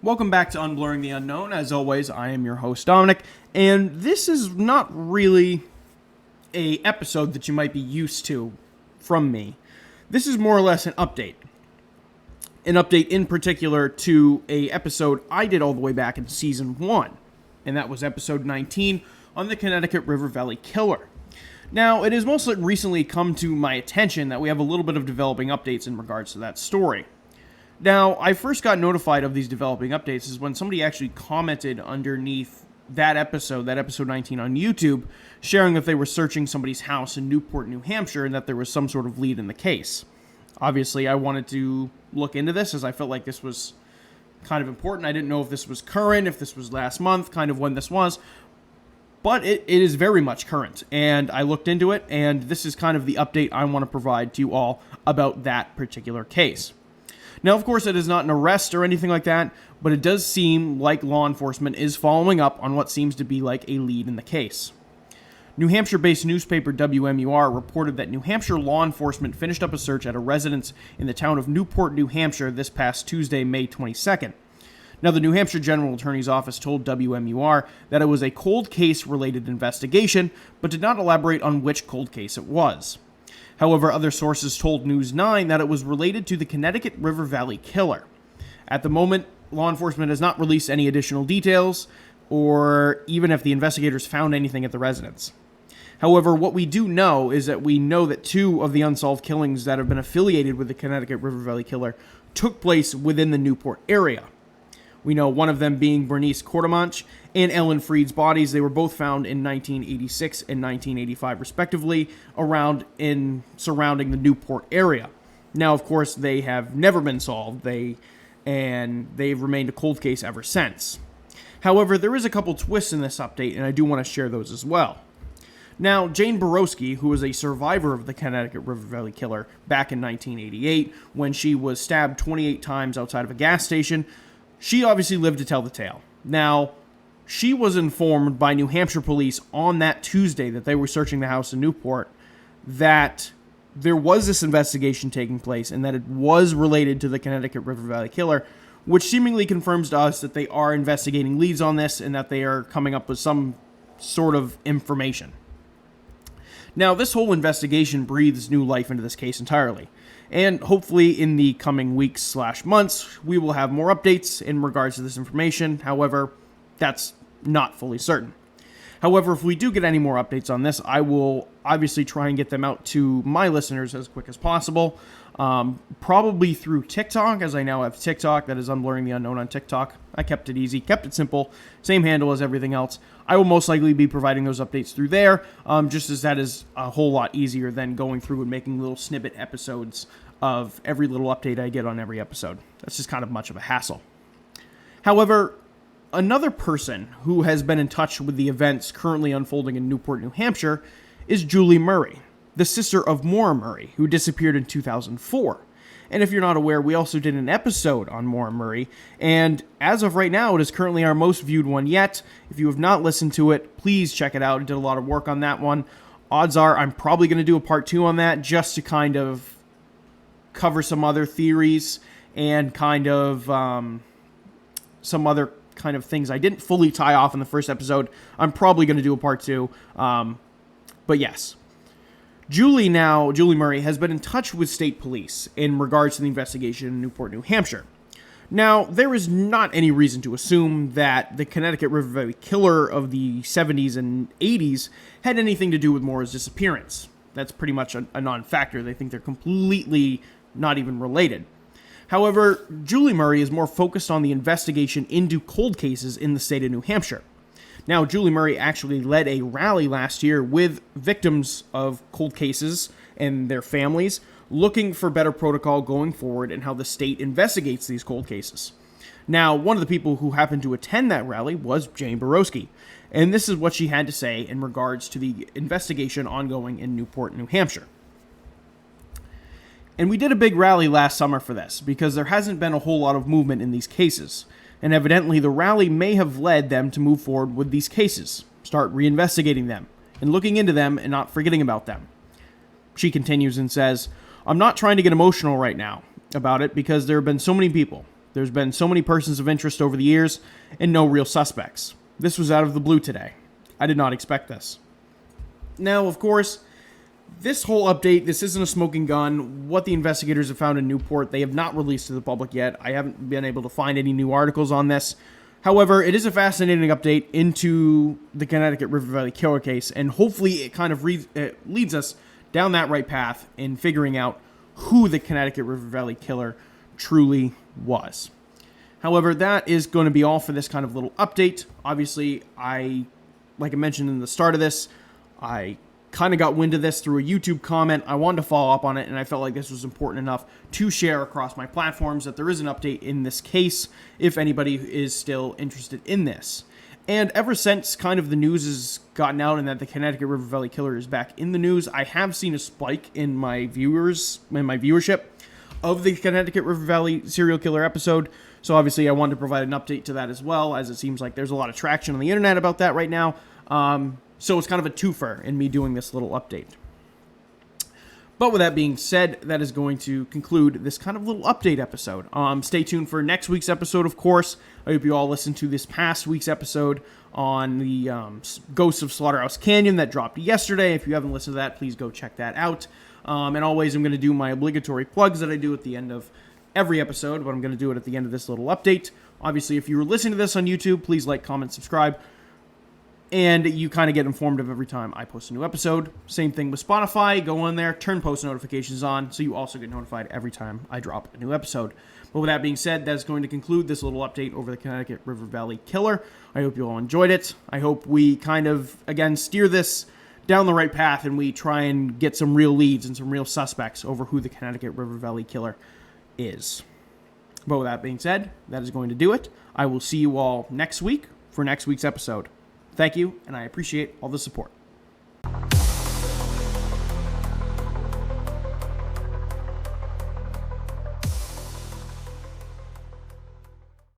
Welcome back to Unblurring the Unknown. As always, I am your host, Dominic, and this is not really a episode that you might be used to from me. This is more or less an update. An update in particular to a episode I did all the way back in Season 1, and that was episode 19 on the Connecticut River Valley Killer. Now, it has most recently come to my attention that we have a little bit of developing updates in regards to that story. Now, I first got notified of these developing updates is when somebody actually commented underneath that episode 19 on YouTube, sharing that they were searching somebody's house in Newport, New Hampshire, and that there was some sort of lead in the case. Obviously, I wanted to look into this as I felt like this was kind of important. I didn't know if this was current, if this was last month, kind of when this was, but it is very much current, and I looked into it, and this is kind of the update I want to provide to you all about that particular case. Now, of course, it is not an arrest or anything like that, but it does seem like law enforcement is following up on what seems to be like a lead in the case. New Hampshire-based newspaper WMUR reported that New Hampshire law enforcement finished up a search at a residence in the town of Newport, New Hampshire this past Tuesday, May 22nd. Now, the New Hampshire General Attorney's Office told WMUR that it was a cold case-related investigation, but did not elaborate on which cold case it was. However, other sources told News 9 that it was related to the Connecticut River Valley Killer. At the moment, law enforcement has not released any additional details, or even if the investigators found anything at the residence. However, what we do know is that we know that two of the unsolved killings that have been affiliated with the Connecticut River Valley Killer took place within the Newport area. We know one of them being Bernice Quartermanch and Ellen Freed's bodies. They were both found in 1986 and 1985, respectively, surrounding the Newport area. Now, of course, they have never been solved. They've remained a cold case ever since. However, there is a couple twists in this update, and I do want to share those as well. Now, Jane Borowski, who was a survivor of the Connecticut River Valley Killer back in 1988, when she was stabbed 28 times outside of a gas station, she obviously lived to tell the tale. Now, she was informed by New Hampshire police on that Tuesday that they were searching the house in Newport that there was this investigation taking place and that it was related to the Connecticut River Valley Killer, which seemingly confirms to us that they are investigating leads on this and that they are coming up with some sort of information. Now, this whole investigation breathes new life into this case entirely. And hopefully in the coming weeks/months, we will have more updates in regards to this information. However, that's not fully certain. However, if we do get any more updates on this, I will obviously try and get them out to my listeners as quick as possible. Probably through TikTok, as I now have TikTok. That is Unblurring the Unknown on TikTok. I kept it easy, kept it simple. Same handle as everything else. I will most likely be providing those updates through there, just as that is a whole lot easier than going through and making little snippet episodes of every little update I get on every episode. That's just kind of much of a hassle. However, another person who has been in touch with the events currently unfolding in Newport, New Hampshire, is Julie Murray, the sister of Maura Murray, who disappeared in 2004. And if you're not aware, we also did an episode on Maura Murray, and as of right now, it is currently our most viewed one yet. If you have not listened to it, please check it out. I did a lot of work on that one. Odds are I'm probably going to do a part 2 on that, just to kind of cover some other theories and kind of some other kind of things I didn't fully tie off in the first episode. I'm probably going to do a part 2, but yes. Julie Murray has been in touch with state police in regards to the investigation in Newport, New Hampshire. Now, there is not any reason to assume that the Connecticut River Valley Killer of the 70s and 80s had anything to do with Maura's disappearance. That's pretty much a non-factor. They think they're completely not even related. However, Julie Murray is more focused on the investigation into cold cases in the state of New Hampshire. Now, Julie Murray actually led a rally last year with victims of cold cases and their families, looking for better protocol going forward and how the state investigates these cold cases. Now, one of the people who happened to attend that rally was Jane Borowski, and this is what she had to say in regards to the investigation ongoing in Newport, New Hampshire. And we did a big rally last summer for this, because there hasn't been a whole lot of movement in these cases. And evidently the rally may have led them to move forward with these cases, start reinvestigating them, and looking into them and not forgetting about them. She continues and says, "I'm not trying to get emotional right now about it because there have been so many people, There's been so many persons of interest over the years and no real suspects. This was out of the blue today. I did not expect this. Now, of course, this whole update, this isn't a smoking gun. What the investigators have found in Newport, they have not released to the public yet. I haven't been able to find any new articles on this. However, it is a fascinating update into the Connecticut River Valley Killer case, and hopefully it kind of leads us down that right path in figuring out who the Connecticut River Valley Killer truly was. However, that is going to be all for this kind of little update. Obviously, like I mentioned in the start of this, I kind of got wind of this through a YouTube comment. I wanted to follow up on it, and I felt like this was important enough to share across my platforms that there is an update in this case if anybody is still interested in this. And ever since kind of the news has gotten out and that the Connecticut River Valley Killer is back in the news, I have seen a spike in my viewership of the Connecticut River Valley serial killer episode. So obviously I wanted to provide an update to that as well, as it seems like there's a lot of traction on the internet about that right now. So it's kind of a twofer in me doing this little update. But with that being said, that is going to conclude this kind of little update episode. Stay tuned for next week's episode, of course. I hope you all listened to this past week's episode on the Ghosts of Slaughterhouse Canyon that dropped yesterday. If you haven't listened to that, please go check that out. And always, I'm going to do my obligatory plugs that I do at the end of every episode, but I'm going to do it at the end of this little update. Obviously, if you were listening to this on YouTube, please like, comment, subscribe. And you kind of get informed of every time I post a new episode. Same thing with Spotify. Go on there, turn post notifications on, so you also get notified every time I drop a new episode. But with that being said, that's going to conclude this little update over the Connecticut River Valley Killer. I hope you all enjoyed it. I hope we kind of, again, steer this down the right path and we try and get some real leads and some real suspects over who the Connecticut River Valley Killer is. But with that being said, that is going to do it. I will see you all next week for next week's episode. Thank you, and I appreciate all the support.